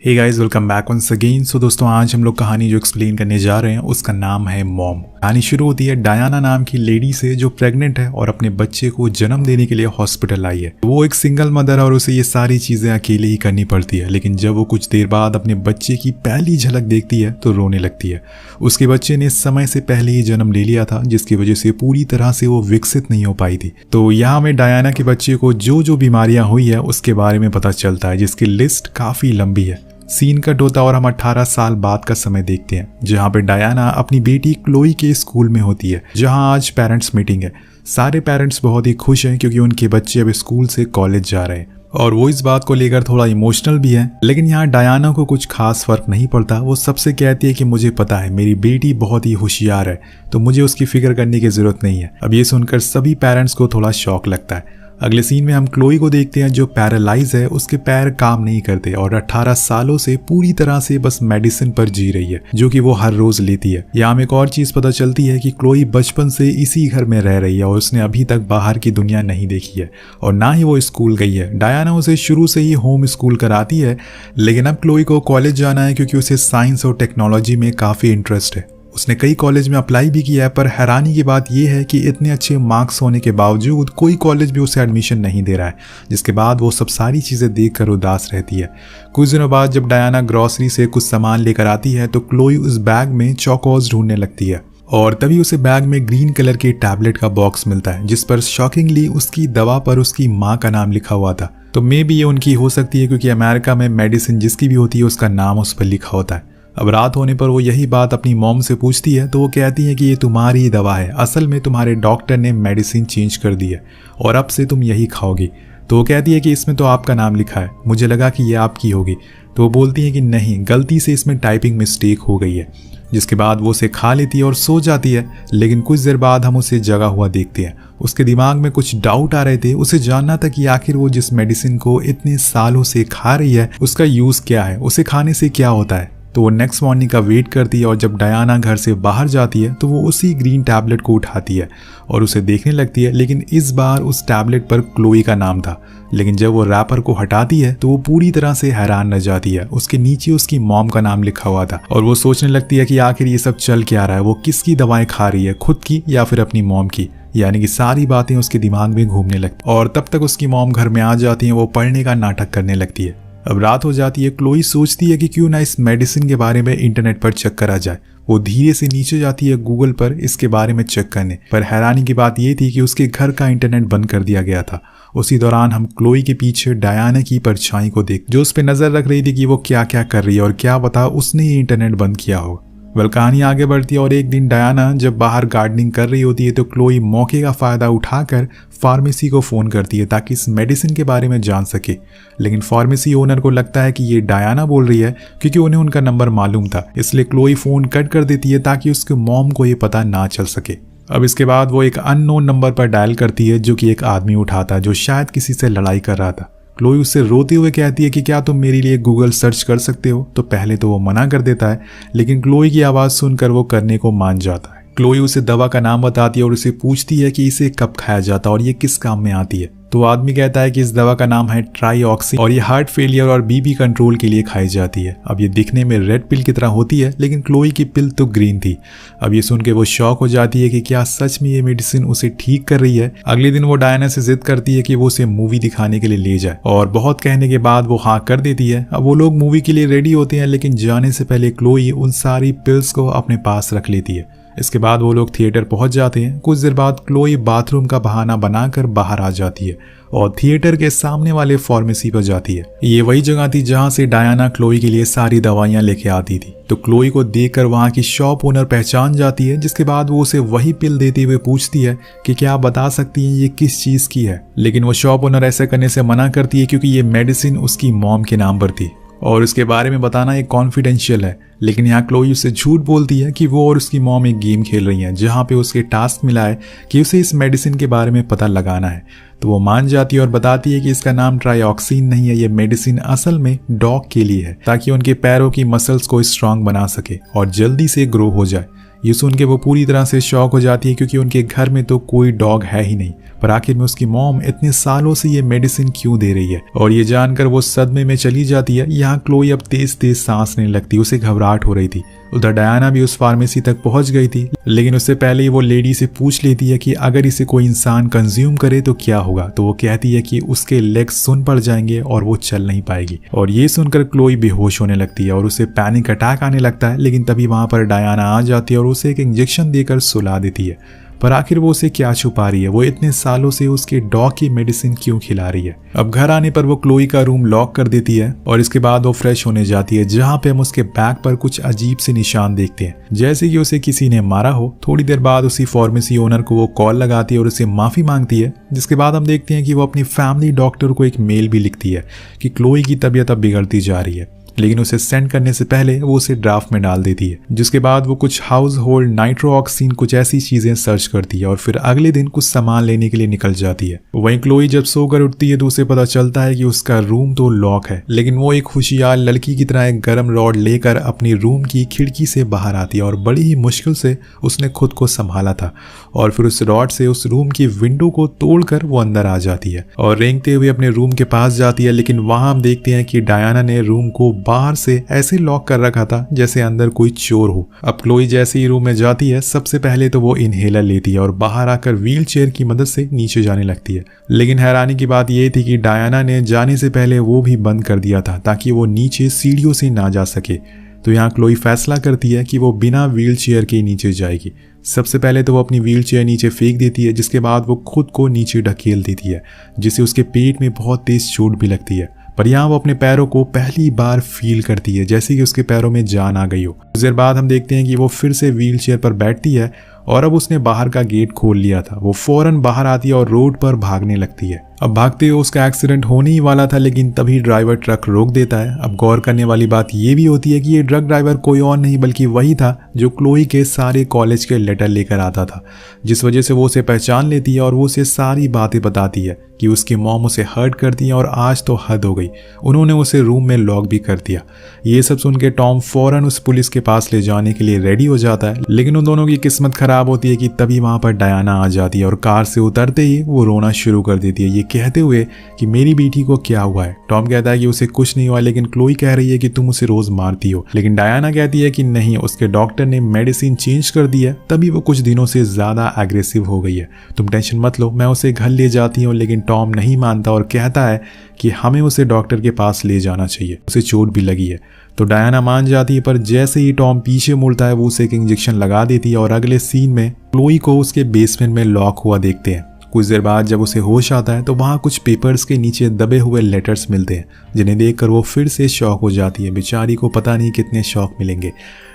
हे guys, welcome back once again. So दोस्तों, आज हम लोग कहानी जो एक्सप्लेन करने जा रहे हैं उसका नाम है मॉम। कहानी शुरू होती है डायना नाम की लेडी से जो प्रेग्नेंट है और अपने बच्चे को जन्म देने के लिए हॉस्पिटल आई है। वो एक सिंगल मदर है और उसे ये सारी चीजें अकेले ही करनी पड़ती है। लेकिन जब वो कुछ देर बाद अपने बच्चे की पहली झलक देखती है तो रोने लगती है। उसके बच्चे ने समय से पहले ही जन्म ले लिया था, जिसकी वजह से पूरी तरह से वो विकसित नहीं हो पाई थी। तो यहाँ में डायना के बच्चे को जो जो बीमारियां हुई है उसके बारे में पता चलता है, जिसकी लिस्ट काफी लंबी है। सीन कट होता और हम 18 साल बाद का समय देखते हैं, जहां पे डायना अपनी बेटी क्लोई के स्कूल में होती है, जहां आज पेरेंट्स मीटिंग है। सारे पेरेंट्स बहुत ही खुश हैं क्योंकि उनके बच्चे अब स्कूल से कॉलेज जा रहे हैं और वो इस बात को लेकर थोड़ा इमोशनल भी है। लेकिन यहाँ डायना को कुछ खास फर्क नहीं पड़ता। वो सबसे कहती है कि मुझे पता है मेरी बेटी बहुत ही होशियार है, तो मुझे उसकी फिक्र करने की जरूरत नहीं है। अब ये सुनकर सभी पेरेंट्स को थोड़ा शॉक लगता है। अगले सीन में हम क्लोई को देखते हैं जो पैरालाइज है, उसके पैर काम नहीं करते और 18 सालों से पूरी तरह से बस मेडिसिन पर जी रही है, जो कि वो हर रोज लेती है। यहाँ हमें एक और चीज पता चलती है कि क्लोई बचपन से इसी घर में रह रही है और उसने अभी तक बाहर की दुनिया नहीं देखी है और ना ही वो स्कूल गई है। डायना उसे शुरू से ही होम स्कूल कराती है, लेकिन अब क्लोई को कॉलेज जाना है क्योंकि उसे साइंस और टेक्नोलॉजी में काफी इंटरेस्ट है। उसने कई कॉलेज में अप्लाई भी किया है, पर हैरानी की बात यह है कि इतने अच्छे मार्क्स होने के बावजूद कोई कॉलेज भी उसे एडमिशन नहीं दे रहा है, जिसके बाद वो सब सारी चीज़ें देखकर उदास रहती है। कुछ दिनों बाद जब डायना ग्रॉसरी से कुछ सामान लेकर आती है तो क्लोई उस बैग में चौकोज ढूंढने लगती है और तभी उसे बैग में ग्रीन कलर के टैबलेट का बॉक्स मिलता है, जिस पर शॉकिंगली उसकी दवा पर उसकी माँ का नाम लिखा हुआ था। तो मे भी ये उनकी हो सकती है, क्योंकि अमेरिका में मेडिसिन जिसकी भी होती है उसका नाम उस पर लिखा होता है। अब रात होने पर वो यही बात अपनी मॉम से पूछती है तो वो कहती है कि ये तुम्हारी ही दवा है, असल में तुम्हारे डॉक्टर ने मेडिसिन चेंज कर दी है और अब से तुम यही खाओगी। तो वो कहती है कि इसमें तो आपका नाम लिखा है, मुझे लगा कि ये आपकी होगी। तो वो बोलती है कि नहीं, गलती से इसमें टाइपिंग मिस्टेक हो गई है। जिसके बाद वो उसे खा लेती है और सो जाती है। लेकिन कुछ देर बाद हम उसे जगा हुआ देखते हैं। उसके दिमाग में कुछ डाउट आ रहे थे। उसे जानना था कि आखिर वो जिस मेडिसिन को इतने सालों से खा रही है उसका यूज क्या है, उसे खाने से क्या होता है। तो वो नेक्स्ट मॉर्निंग का वेट करती है और जब डायना घर से बाहर जाती है तो वो उसी ग्रीन टैबलेट को उठाती है और उसे देखने लगती है। लेकिन इस बार उस टैबलेट पर क्लोई का नाम था। लेकिन जब वो रैपर को हटाती है तो वो पूरी तरह से हैरान रह जाती है। उसके नीचे उसकी मॉम का नाम लिखा हुआ था और वो सोचने लगती है कि आखिर ये सब चल क्या रहा है, वो किसकी दवाएं खा रही है, खुद की या फिर अपनी मॉम की। यानी कि सारी बातें उसके दिमाग में घूमने लगती और तब तक उसकी मॉम घर में आ जाती है। वो पढ़ने का नाटक करने लगती है। अब रात हो जाती है। क्लोई सोचती है कि क्यों ना इस मेडिसिन के बारे में इंटरनेट पर चेक करा जाए। वो धीरे से नीचे जाती है गूगल पर इसके बारे में चेक करने, पर हैरानी की बात यह थी कि उसके घर का इंटरनेट बंद कर दिया गया था। उसी दौरान हम क्लोई के पीछे डायना की परछाई को देख, जो उस पर नजर रख रही थी कि वो क्या क्या कर रही है और क्या पता उसने ही इंटरनेट बंद किया हो। कहानी आगे बढ़ती है और एक दिन डायना जब बाहर गार्डनिंग कर रही होती है तो क्लोई मौके का फायदा उठाकर फार्मेसी को फोन करती है ताकि इस मेडिसिन के बारे में जान सके। लेकिन फार्मेसी ओनर को लगता है कि ये डायना बोल रही है, क्योंकि उन्हें उनका नंबर मालूम था। इसलिए क्लोई फोन कट कर देती है ताकि उसके मॉम को ये पता ना चल सके। अब इसके बाद वो एक अननोन नंबर पर डायल करती है, जो कि एक आदमी उठाता है जो शायद किसी से लड़ाई कर रहा था। क्लोई उससे रोते हुए कहती है कि क्या तुम मेरे लिए गूगल सर्च कर सकते हो। तो पहले तो वो मना कर देता है, लेकिन क्लोई की आवाज़ सुनकर वो करने को मान जाता है। क्लोई उसे दवा का नाम बताती है और उसे पूछती है कि इसे कब खाया जाता है और ये किस काम में आती है। तो आदमी कहता है कि इस दवा का नाम है ट्राईऑक्सिन और ये हार्ट फेलियर और बीपी कंट्रोल के लिए खाई जाती है। अब ये दिखने में रेड पिल की तरह होती है, लेकिन क्लोई की पिल तो ग्रीन थी। अब ये सुन के वो शॉक हो जाती है कि क्या सच में ये मेडिसिन उसे ठीक कर रही है। अगले दिन वो डायना से जिद करती है कि वो उसे मूवी दिखाने के लिए ले जाए और बहुत कहने के बाद वो हाँ कर देती है। अब वो लोग मूवी के लिए रेडी होते हैं, लेकिन जाने से पहले क्लोई उन सारी पिल्स को अपने पास रख लेती है। इसके बाद वो लोग थिएटर पहुंच जाते हैं। कुछ देर बाद क्लोई बाथरूम का बहाना बनाकर बाहर आ जाती है और थिएटर के सामने वाले फार्मेसी पर जाती है। ये वही जगह थी जहां से डायना क्लोई के लिए सारी दवाइयां लेके आती थी। तो क्लोई को देखकर वहां की शॉप ओनर पहचान जाती है, जिसके बाद वो उसे वही पिल देते हुए पूछती है कि क्या आप बता सकती हैं ये किस चीज की है। लेकिन वो शॉप ओनर ऐसा करने से मना करती है, क्योंकि ये मेडिसिन उसकी मॉम के नाम पर थी और इसके बारे में बताना एक कॉन्फिडेंशियल है। लेकिन यहाँ क्लोई उससे झूठ बोलती है कि वो और उसकी मॉम एक गेम खेल रही हैं, जहाँ पे उसके टास्क मिला है कि उसे इस मेडिसिन के बारे में पता लगाना है। तो वो मान जाती है और बताती है कि इसका नाम ट्राईऑक्सिन नहीं है, ये मेडिसिन असल में डॉग के लिए है, ताकि उनके पैरों की मसल्स को स्ट्रांग बना सके और जल्दी से ग्रो हो जाए। ये सुन के वो पूरी तरह से शॉक हो जाती है क्योंकि उनके घर में तो कोई डॉग है ही नहीं। पर आखिर में उसकी मॉम इतने सालों से ये मेडिसिन क्यों दे रही है, और ये जानकर वो सदमे में चली जाती है। यहाँ क्लोई अब तेज तेज सांस लेने लगती, उसे घबराहट हो रही थी। उधर डायना भी उस फार्मेसी तक पहुंच गई थी, लेकिन उससे पहले ही वो लेडी से पूछ लेती है कि अगर इसे कोई इंसान कंज्यूम करे तो क्या होगा। तो वो कहती है कि उसके लेग्स सुन पड़ जाएंगे और वो चल नहीं पाएगी। और ये सुनकर क्लोई बेहोश होने लगती है और उसे पैनिक अटैक आने लगता है। लेकिन तभी वहां पर डायना आ जाती है और उसे एक इंजेक्शन देकर सुला देती है। पर आखिर वो उसे क्या छुपा रही है, वो इतने सालों से उसके डॉग की मेडिसिन क्यों खिला रही है। अब घर आने पर वो क्लोई का रूम लॉक कर देती है और इसके बाद वो फ्रेश होने जाती है, जहाँ पे हम उसके बैग पर कुछ अजीब से निशान देखते हैं, जैसे कि उसे किसी ने मारा हो। थोड़ी देर बाद उसी फार्मेसी ओनर को वो कॉल लगाती है और उसे माफी मांगती है, जिसके बाद हम देखते हैं कि वो अपनी फैमिली डॉक्टर को एक मेल भी लिखती है कि क्लोई की तबीयत अब बिगड़ती जा रही है। लेकिन उसे सेंड करने से पहले वो उसे ड्राफ्ट में डाल देती है, जिसके बाद वो कुछ हाउस होल्ड नाइट्रोऑक्सीन कुछ ऐसी चीजें सर्च करती है और फिर अगले दिन कुछ सामान लेने के लिए निकल जाती है। वहीं क्लोई जब सोकर उठती है तो उसे पता चलता है कि उसका रूम तो लॉक है, लेकिन वो एक होशियार लड़की की तरह एक गर्म रॉड लेकर अपनी रूम की खिड़की से बाहर आती है और बड़ी ही मुश्किल से उसने खुद को संभाला था और फिर उस रॉड से उस रूम की विंडो को तोड़कर वो अंदर आ जाती है और रेंगते हुए अपने रूम के पास जाती है। लेकिन वहां हम देखते हैं कि डायना ने रूम को बाहर से ऐसे लॉक कर रखा था जैसे अंदर कोई चोर हो। अब क्लोई जैसे ही रूम में जाती है, सबसे पहले तो वो इनहेलर लेती है और बाहर आकर व्हील चेयर की मदद से नीचे जाने लगती है। लेकिन हैरानी की बात यह थी कि डायना ने जाने से पहले वो भी बंद कर दिया था ताकि वो नीचे सीढ़ियों से ना जा सके। तो यहाँ क्लोई फैसला करती है कि वो बिना व्हील चेयर के नीचे जाएगी। सबसे पहले तो वो अपनी व्हील चेयर नीचे फेंक देती है, जिसके बाद वो खुद को नीचे ढकेल देती है, जिससे उसके पेट में बहुत तेज चोट भी लगती है। पर यहाँ वो अपने पैरों को पहली बार फील करती है, जैसे कि उसके पैरों में जान आ गई हो। कुछ देर बाद हम देखते हैं कि वो फिर से व्हील चेयर पर बैठती है और अब उसने बाहर का गेट खोल लिया था। वो फौरन बाहर आती है और रोड पर भागने लगती है। अब भागते हुए उसका एक्सीडेंट होने ही वाला था, लेकिन तभी ड्राइवर ट्रक रोक देता है। अब गौर करने वाली बात यह भी होती है कि ये ट्रक ड्राइवर कोई और नहीं बल्कि वही था जो क्लोई के सारे कॉलेज के लेटर लेकर आता था, जिस वजह से वो उसे पहचान लेती है और वो उसे सारी बातें बताती है कि उसकी मॉम उसे हर्ट करती है और आज तो हद हो गई, उन्होंने उसे रूम में लॉक भी कर दिया। ये सब सुन के टॉम फौरन उस पुलिस के पास ले जाने के लिए रेडी हो जाता है, लेकिन उन दोनों की किस्मत खराब होती है कि तभी वहां पर डायना आ जाती है और कार से उतरते ही वो रोना शुरू कर देती है, ये कहते हुए कि मेरी बेटी को क्या हुआ है। टॉम कहता है कि उसे कुछ नहीं हुआ, लेकिन क्लोई कह रही है कि तुम उसे रोज मारती हो। लेकिन डायना कहती है कि नहीं, उसके डॉक्टर ने मेडिसिन चेंज कर दी है, तभी वो कुछ दिनों से ज्यादा एग्रेसिव हो गई है। तुम टेंशन मत लो, मैं उसे घर ले जाती हूँ। लेकिन टॉम नहीं मानता और कहता है कि हमें उसे डॉक्टर के पास ले जाना चाहिए, उसे चोट भी लगी है। तो डायना मान जाती है, पर जैसे ही टॉम पीछे मुड़ता है वो उसे एक इंजेक्शन लगा देती है और अगले सीन में क्लोई को उसके बेसमेंट में लॉक हुआ देखते हैं। कुछ देर बाद जब उसे होश आता है तो वहाँ कुछ पेपर्स के नीचे दबे हुए लेटर्स मिलते हैं, जिन्हें देखकर वो फिर से शॉक हो जाती है। बेचारी को पता नहीं कितने शॉक मिलेंगे।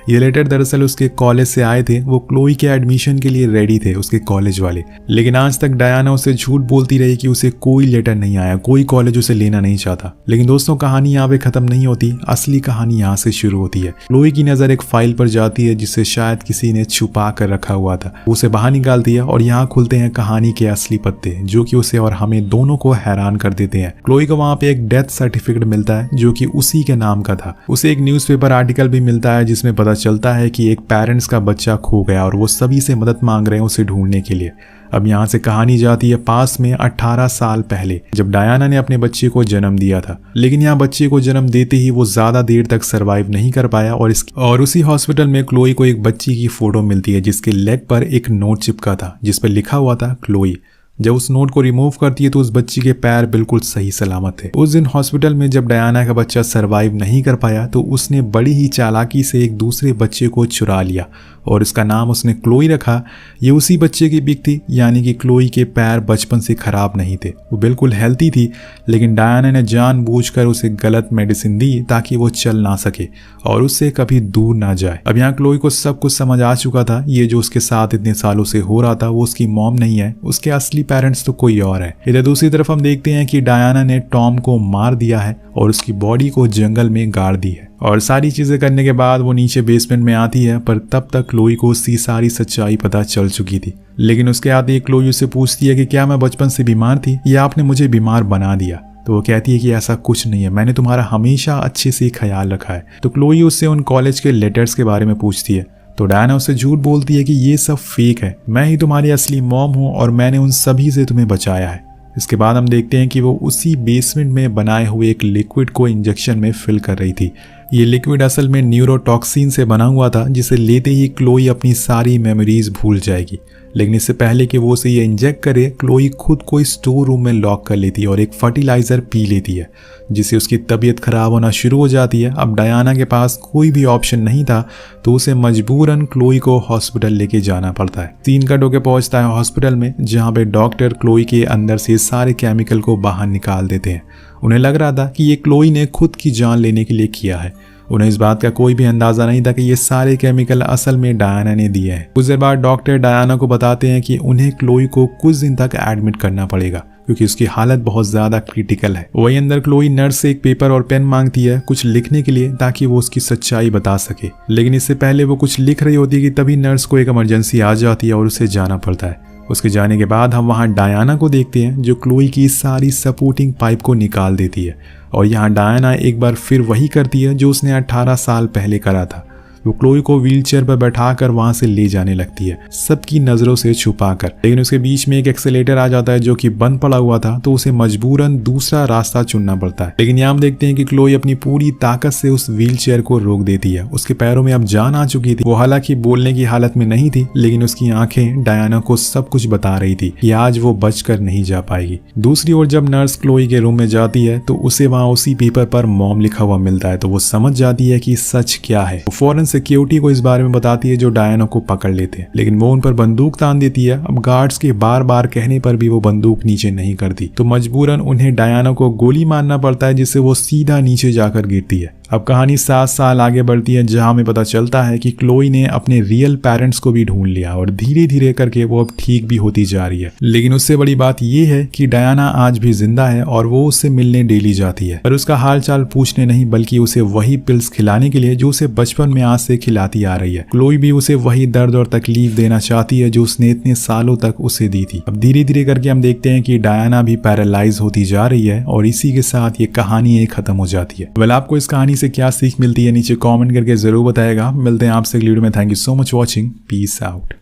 ये लेटर दरअसल उसके कॉलेज से आए थे, वो क्लोई के एडमिशन के लिए रेडी थे उसके कॉलेज वाले। लेकिन आज तक डायना उसे झूठ बोलती रही कि उसे कोई लेटर नहीं आया, कोई कॉलेज उसे लेना नहीं चाहता। लेकिन दोस्तों, कहानी यहाँ पे खत्म नहीं होती, असली कहानी यहाँ से शुरू होती है। क्लोई की नजर एक फाइल पर जाती है जिसे शायद किसी ने छुपा कर रखा हुआ था। उसे बाहर निकालती है और यहाँ खुलते हैं कहानी के असली पत्ते, जो कि उसे और हमें दोनों को हैरान कर देते हैं। क्लोई को वहाँ पे एक डेथ सर्टिफिकेट मिलता है जो कि उसी के नाम का था। उसे एक न्यूज़पेपर आर्टिकल भी मिलता है जिसमें पता चलता है कि एक पेरेंट्स का बच्चा खो गया और वो सभी से मदद मांग रहे हैं उसे ढूंढने के लिए। अब यहाँ से कहानी जाती है पास में 18 साल पहले, जब डायना ने अपने बच्चे को जन्म दिया था। लेकिन यहाँ बच्चे को जन्म देते ही वो ज्यादा देर तक सरवाइव नहीं कर पाया और उसी हॉस्पिटल में क्लोई को एक बच्ची की फोटो मिलती है जिसके लेग पर एक नोट चिपका था जिस पर लिखा हुआ था क्लोई। जब उस नोट को रिमूव करती है तो उस बच्ची के पैर बिल्कुल सही सलामत थे। उस दिन हॉस्पिटल में जब डायना का बच्चा सरवाइव नहीं कर पाया तो उसने बड़ी ही चालाकी से एक दूसरे बच्चे को चुरा लिया और इसका नाम उसने क्लोई रखा। ये उसी बच्चे की पिक थी, यानी कि क्लोई के पैर बचपन से खराब नहीं थे, वो बिल्कुल हेल्थी थी। लेकिन डायना ने जानबूझकर उसे गलत मेडिसिन दी ताकि वो चल ना सके और उससे कभी दूर ना जाए। अब यहाँ क्लोई को सब कुछ समझ आ चुका था, ये जो उसके साथ इतने सालों से हो रहा था वो उसकी मॉम नहीं है, उसके असली पेरेंट्स तो कोई और है। इधर दूसरी तरफ हम देखते हैं कि डायना ने टॉम को मार दिया है और उसकी बॉडी को जंगल में गाड़ दी है। और सारी चीजें करने के बाद वो नीचे बेसमेंट में आती है, पर तब तक क्लोई को उसकी सारी सच्चाई पता चल चुकी थी। लेकिन उसके आते ही क्लोई उससे पूछती है कि क्या मैं बचपन से बीमार थी या आपने मुझे बीमार बना दिया। तो वो कहती है कि ऐसा कुछ नहीं है, मैंने तुम्हारा हमेशा अच्छे से ख्याल रखा है। तो क्लोई उससे उन कॉलेज के लेटर्स के बारे में पूछती है। तो डायना उससे झूठ बोलती है कि ये सब फेक है, मैं ही तुम्हारी असली मॉम हूँ और मैंने उन सभी से तुम्हें बचाया है। इसके बाद हम देखते हैं कि वो उसी बेसमेंट में बनाए हुए एक लिक्विड को इंजेक्शन में फिल कर रही थी। ये लिक्विड असल में न्यूरोटॉक्सिन से बना हुआ था, जिसे लेते ही क्लोई अपनी सारी मेमोरीज भूल जाएगी। लेकिन इससे पहले कि वो उसे ये इंजेक्ट करे, क्लोई खुद को स्टोर रूम में लॉक कर लेती है और एक फर्टिलाइजर पी लेती है, जिससे उसकी तबीयत खराब होना शुरू हो जाती है। अब डायना के पास कोई भी ऑप्शन नहीं था, तो उसे मजबूरन क्लोई को हॉस्पिटल लेके जाना पड़ता है। सीन कट होकर पहुंचता है हॉस्पिटल में, जहाँ पे डॉक्टर क्लोई के अंदर से सारे केमिकल को बाहर निकाल देते हैं। उन्हें लग रहा था कि ये क्लोई ने खुद की जान लेने के लिए किया है। उन्हें इस बात का कोई भी अंदाजा नहीं था कि ये सारे केमिकल असल में डायना ने दिए हैं। कुछ देर बाद डॉक्टर डायना को बताते हैं कि उन्हें क्लोई को कुछ दिन तक एडमिट करना पड़ेगा, क्योंकि उसकी हालत बहुत ज्यादा क्रिटिकल है। वही अंदर क्लोई नर्स से एक पेपर और पेन मांगती है कुछ लिखने के लिए, ताकि वो उसकी सच्चाई बता सके। लेकिन इससे पहले वो कुछ लिख रही होती है कि तभी नर्स को एक इमरजेंसी आ जाती है और उसे जाना पड़ता है। उसके जाने के बाद हम वहाँ डायना को देखते हैं, जो क्लोई की सारी सपोर्टिंग पाइप को निकाल देती है। और यहाँ डायना एक बार फिर वही करती है जो उसने 18 साल पहले करा था। वो क्लोई को व्हीलचेयर पर बैठाकर वहां से ले जाने लगती है, सबकी नजरों से छुपाकर। लेकिन उसके बीच में एक एक्सेलेटर आ जाता है जो कि बंद पड़ा हुआ था, तो उसे मजबूरन दूसरा रास्ता चुनना पड़ता है। लेकिन यहाँ हम देखते हैं कि क्लोई अपनी पूरी ताकत से उस व्हीलचेयर को रोक देती है। उसके पैरों में अब जान आ चुकी थी। वो हालांकि बोलने की हालत में नहीं थी, लेकिन उसकी आंखें डायना को सब कुछ बता रही थी कि आज वो बचकर नहीं जा पाएगी। दूसरी ओर जब नर्स क्लोई के रूम में जाती है, तो उसे वहां उसी पेपर पर मॉम लिखा हुआ मिलता है। तो वो समझ जाती है कि सच क्या है। वो फौरन सिक्योरिटी को इस बारे में बताती है, जो डायना को पकड़ लेते हैं। लेकिन वो उन पर बंदूक तान देती है। अब गार्ड्स के बार बार कहने पर भी वो बंदूक नीचे नहीं करती, तो मजबूरन उन्हें डायना को गोली मारना पड़ता है, जिससे वो सीधा नीचे जाकर गिरती है। अब कहानी 7 साल आगे बढ़ती है, जहां हमें पता चलता है कि क्लोई ने अपने रियल पेरेंट्स को भी ढूंढ लिया और धीरे धीरे करके वो अब ठीक भी होती जा रही है। लेकिन उससे बड़ी बात यह है कि डायना आज भी जिंदा है और वो उससे मिलने डेली जाती है, पर उसका हाल चाल पूछने नहीं, बल्कि उसे वही पिल्स खिलाने के लिए जो उसे बचपन में आज से खिलाती आ रही है। क्लोई भी उसे वही दर्द और तकलीफ देना चाहती है जो उसने इतने सालों तक उसे दी थी। अब धीरे धीरे करके हम देखते हैं कि डायना भी पैरालाइज होती जा रही है और इसी के साथ ये कहानी खत्म हो जाती है। वेल, आपको इस कहानी से क्या सीख मिलती है नीचे कमेंट करके जरूर बताएगा। मिलते हैं आपसे अगली वीडियो में। Thank you so much watching. Peace out.